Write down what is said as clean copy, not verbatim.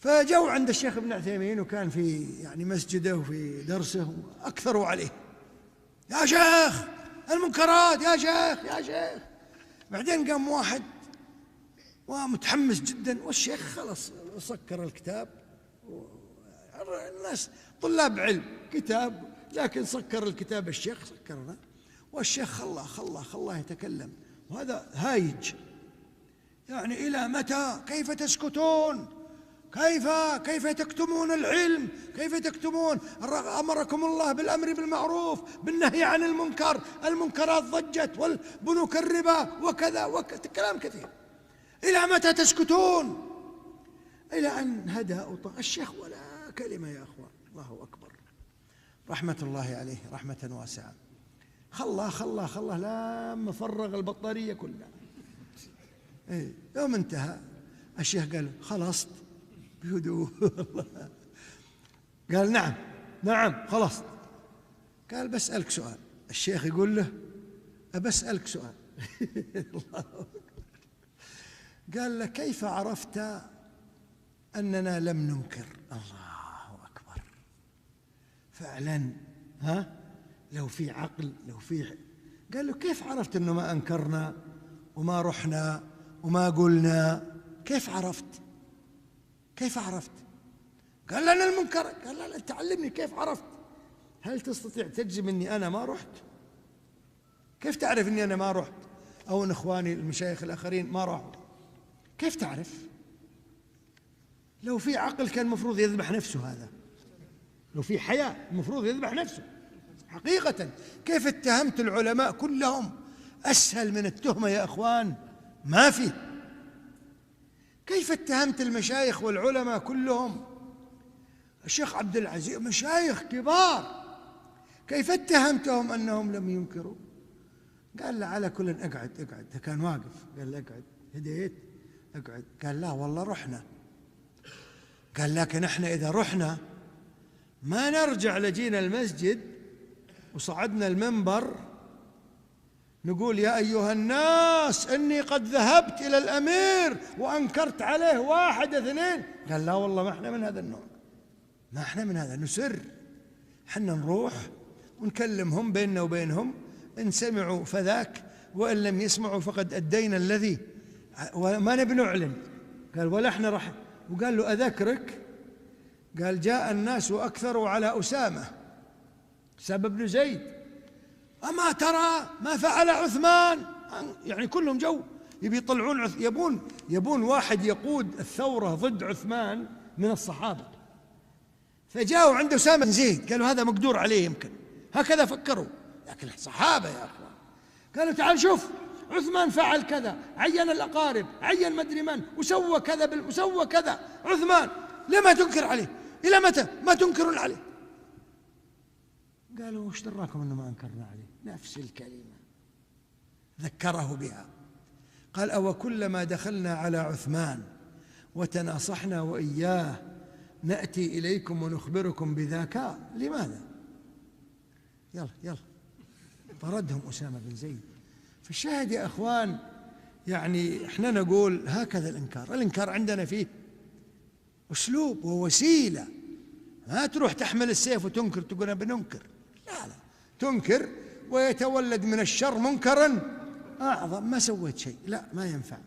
فجوا عند الشيخ ابن عثيمين وكان في مسجده وفي درسه، أكثروا عليه: يا شيخ المنكرات، يا شيخ يا شيخ. بعدين قام واحد ومتحمس جدا، والشيخ خلص سكر الكتاب، الناس طلاب علم كتاب، لكن سكر الكتاب الشيخ، سكرنا، والشيخ خلاه يتكلم، وهذا هايج إلى متى؟ كيف تسكتون؟ كيف تكتمون العلم؟ كيف تكتمون؟ أمركم الله بالأمر بالمعروف بالنهي عن المنكر، المنكرات ضجت، والبنوك الربا وكذا كلام كثير. إلى متى تسكتون؟ إلى أن هدى الشيخ ولا كلمة يا أخوان. الله أكبر، رحمة الله عليه رحمة واسعة. خلاه لما فرغ البطارية كلها. يوم انتهى الشيخ قال: خلصت؟ بهدوء. قال: نعم خلصت. قال: بسألك سؤال. الشيخ يقول له: أبسألك سؤال. قال له: كيف عرفت أننا لم ننكر؟ الله أكبر، فعلا لو في عقل، قال له: كيف عرفت أنه ما أنكرنا وما رحنا وما قلنا؟ كيف عرفت؟ قال: لأن المنكر. قال: لا تعلمني كيف عرفت. هل تستطيع تجزم أني أنا ما رحت؟ كيف تعرف أني أنا ما رحت، أو أن إخواني المشايخ الآخرين ما راحوا؟ كيف تعرف؟ لو في عقل كان المفروض يذبح نفسه، هذا لو في حياة المفروض يذبح نفسه حقيقة. كيف اتهمت العلماء كلهم؟ أسهل من التهمة يا أخوان ما في. كيف اتهمت المشايخ والعلماء كلهم؟ الشيخ عبد العزيز مشايخ كبار، كيف اتهمتهم أنهم لم ينكروا؟ قال له: على كل اقعد. كان واقف، قال له: اقعد. هديت، اقعد. قال: لا والله رحنا. قال: لكن احنا إذا رحنا ما نرجع لجينا المسجد وصعدنا المنبر نقول: يا أيها الناس إني قد ذهبت إلى الأمير وأنكرت عليه 1 2. قال: لا والله ما احنا من هذا النوع، ما احنا من هذا، نسر. حنا نروح ونكلمهم بيننا وبينهم، إن سمعوا فذاك، وإن لم يسمعوا فقد أدينا الذي، وما نبي نعلن. قال: ولا احنا راح. وقال له: أذكرك، قال: جاء الناس وأكثروا على أسامة سبب بن زيد، أما ترى ما فعل عثمان؟ كلهم جو يبي يطلعون يبون واحد يقود الثورة ضد عثمان من الصحابة. فجاءوا عند أسامة بن زيد، قالوا: هذا مقدور عليه، يمكن هكذا فكروا، لكن الصحابة يا أخوان قالوا: تعال شوف، عثمان فعل كذا، عين الأقارب، عين مدري من، وسوى كذا وسوى كذا. عثمان لما تنكر عليه؟ إلى متى ما تنكرون عليه؟ قالوا: وش دراكم أنه ما أنكرنا عليه؟ نفس الكلمة ذكره بها. قال: أو كلما دخلنا على عثمان وتناصحنا وإياه نأتي إليكم ونخبركم بذاك؟ لماذا؟ يلا طردهم أسامة بن زيد. فالشاهد يا أخوان، إحنا نقول هكذا الإنكار عندنا فيه أسلوب ووسيلة. ما تروح تحمل السيف وتنكر تقول أنا بننكر، لا تنكر ويتولد من الشر منكرا أعظم. ما سويت شيء، لا ما ينفع.